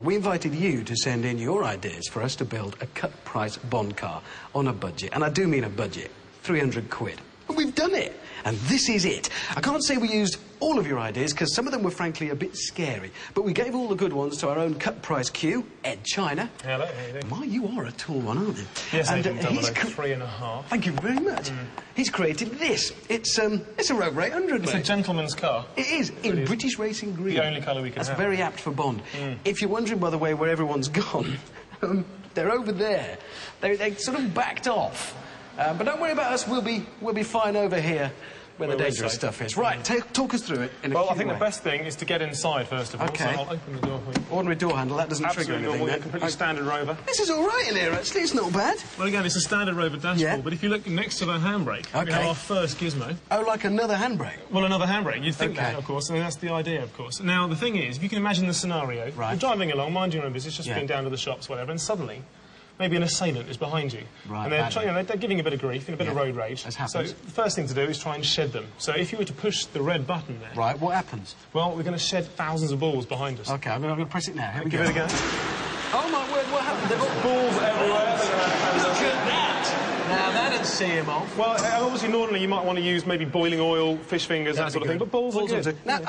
We invited you to send in your ideas for us to build a cut-price Bond car on a budget. And I do mean a budget, 300 quid. But we've done it, and this is it. I can't say we used all of your ideas, because some of them were frankly a bit scary. But we gave all the good ones to our own cut-price Q, Ed China. Hello, how you doing? My, you are a tall one, aren't you? Yes, and he's 3.5. Thank you very much. He's created this. It's a Rover 800, It's mate. a gentleman's car. It is, in British Racing Green. The only colour we can That's have. very apt for Bond. If you're wondering, by the way, where everyone's gone, they're over there. They sort of backed off. But don't worry about us, we'll be fine over here where the dangerous stuff is. Right, talk us through it in a Well, I cute think way. the best thing is to get inside, first of all. Okay. So I'll open the door for you. Ordinary door handle, that doesn't trigger Absolutely anything normal, then. completely standard Rover. This is all right in here, actually, it's not bad. Well, again, it's a standard Rover dashboard, Yeah. but if you look next to the handbrake, we have our first gizmo. Oh, like another handbrake? Well, another handbrake. You'd think Okay. that, of course, and that's the idea, of course. Now, the thing is, if you can imagine the scenario, Right. you're driving along, mind your own business, just been down to the shops, whatever, and suddenly, maybe an assailant is behind you. Right, and they're giving a bit of grief and a bit of road rage. As So happens. the first thing to do is try and shed them. So if you were to push the red button there, Right, what happens? well, we're going to shed thousands of balls behind us. OK, I'm going to press it now. Here we Give go. it a go. Oh, my word, what happened? They've got Balls everywhere. Look at that! Now, that'd see him off. Well, obviously, normally you might want to use maybe boiling oil, fish fingers, that sort of thing, but balls are good. Now,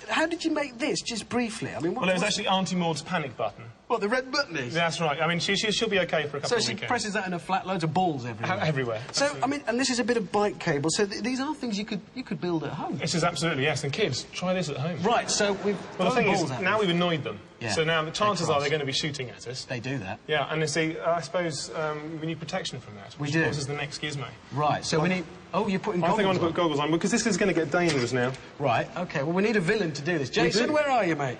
how did you make this, just briefly? I mean, Well, it was actually Auntie Maud's panic button. What, the red button is? That's right. I mean, she'll be OK for a couple So of she weekends. presses that in a flat, loads of balls everywhere. Everywhere. So, I mean, and this is a bit of bike cable, so these are things you could build at home. This is absolutely, yes, and kids, try this at home. Right, so we've Well, the thing balls is, at now them. we've annoyed them. Yeah, So now the chances cross. are they're going to be shooting at us. They do that. Yeah, and you see, I suppose we need protection from that. We which do. of course is the next gizmo. Right, so we need... Oh, you're putting I goggles think I want to on. put goggles on, because this is going to get dangerous now. Right, OK, well, we need a villain to do this. Jason, where are you, mate?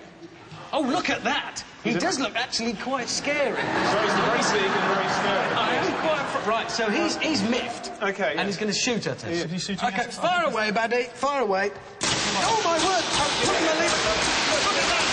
Oh, look at that! He does look actually quite scary. So it's very big and very scary. I am quite... Right, so he's miffed. OK, And he's going to shoot at us. Is he shooting OK, at us? fire away, baddie, fire away. Oh, my word! I'm putting my lead... Look at that!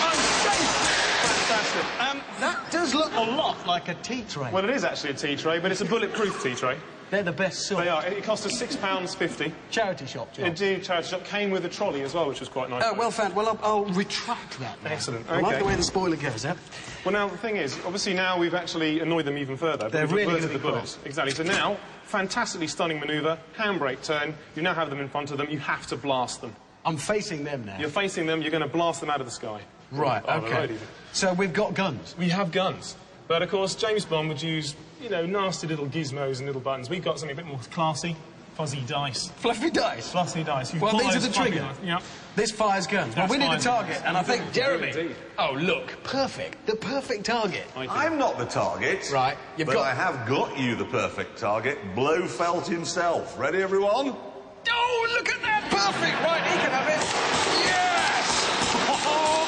I'm safe! Fantastic. That does look a lot like a tea tray. Well, it is actually a tea tray, but it's a bulletproof tea tray. They're the best sort. They are. It cost us £6.50. Charity shop, John. Indeed, charity shop came with a trolley as well, which was quite nice. Oh, well found. Well, I'll retract that now. Excellent, I like okay. the way the spoiler goes, eh? Well, now, the thing is, obviously now we've actually annoyed them even further. They're We've really averted gonna be the bullets. Exactly. So now, fantastically stunning manoeuvre, handbrake turn, you now have them in front of them, you have to blast them. I'm facing them now. You're facing them, you're going to blast them out of the sky. Right, Oh, they're right OK. even. So we've got guns. We have guns. But, of course, James Bond would use, you know, nasty little gizmos and little buttons. We've got something a bit more classy. Fuzzy dice. Fluffy dice. Fluffy dice. You Well, pull these are those the fluffy trigger. dice. Yep. This fires guns. Well, That's we need a fires target, guns. and I think Jeremy... Indeed. Oh, look, perfect. The perfect target. I'm not the target. Right, you've but got- I have got you the perfect target, Blofeld himself. Ready, everyone? Oh, look at that! Perfect! Right, he can have it. Yes!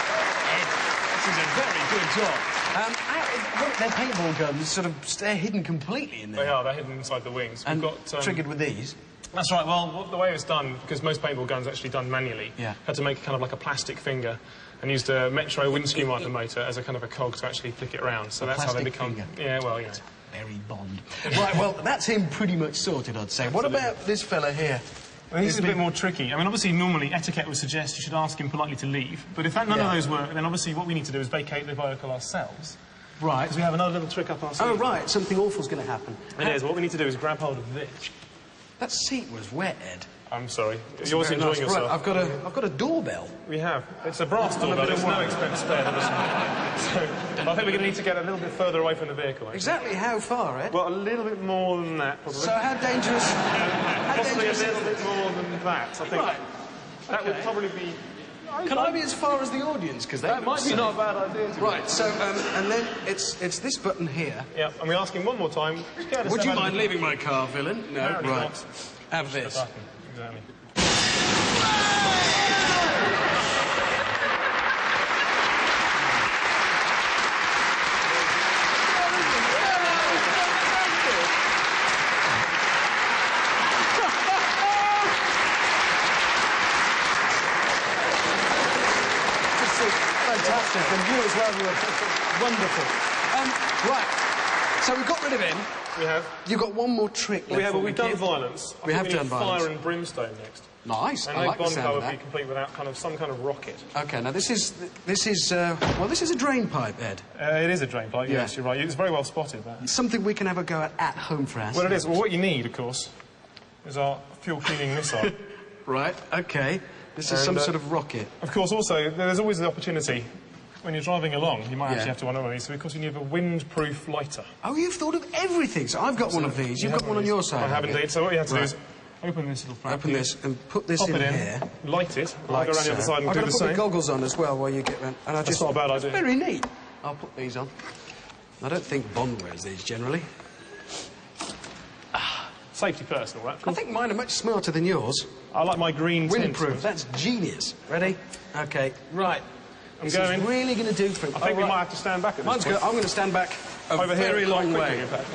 This is a very good job. They're paintball guns, sort of, they're hidden completely in there. They are. They're hidden inside the wings. And We've got... triggered with these. That's right. Well, the way it's done, because most paintball guns are actually done manually, Yeah. had to make kind of like a plastic finger and used a Metro windscreen wiper motor as a kind of a cog to actually flick it around. So that's how they plastic become... finger. Yeah, well, you know. Very Bond. Right, well, that's him pretty much sorted, I'd say. What about this fella here? Well, this is a bit more tricky. I mean, obviously, normally, etiquette would suggest you should ask him politely to leave. But if none of those work, then obviously what we need to do is vacate the vehicle ourselves. Right. Because we have another little trick up our sleeve. Oh, right, something awful's going to happen. It is. What we need to do is grab hold of this. That seat was wet, Ed. I'm sorry. You're Very enjoying nice. yourself. Right, I've got a doorbell. We have. It's a brass doorbell. There's no expense spared on this one. So I think we're going to need to get a little bit further away from the vehicle. Actually. Exactly how far, Ed? Well, a little bit more than that, probably. So how dangerous... Possibly a little bit more than that. I think Right. that would probably be... Can I be as far as the audience? Because That might be not a bad idea. To be Right, so, and then it's this button here. Yeah, and we ask him one more time. Would you mind leaving my car, villain? No, Apparently right. not. Have this. Exactly. Fantastic, and you as well, you were wonderful. Right, so we've got rid of him. We have. You've got one more trick left. We have, for but me, we've done kid. violence. We have need done violence. Fire and brimstone next. Nice. And I no like the sound bonfire of would that. be complete without some kind of rocket. Okay, now this is well, this is a drain pipe, Ed. It is a drain pipe, Yeah. yes, you're right. It's very well spotted, that. It's something we can have a go at home for us. Well, it is. Well, what you need, of course, is our fuel-cleaning missile. Right, okay. This is some sort of rocket. Of course, also, there's always the opportunity, when you're driving along, you might Yeah. actually have to run one of these, so of course you need a windproof lighter. Oh, you've thought of everything. So I've got one of these. You've got one on your side. I have indeed. So what you have to do Right. is open this little flap. Open this and put this Pop in it in, here. light it, Like I'll go around the other so. side and I've do got the to put my same. goggles on as well while you get round. And That's not a bad idea. Very neat. I'll put these on. I don't think Bond wears these generally. Safety first and all that. I think mine are much smarter than yours. I like my green tint. Windproof. That's genius. Ready? Okay. Right. I'm This going. is really going to do for him. I think we might have to stand back at this Mine's point. good. I'm going to stand back a Over here, very long quite way. quickly, in fact.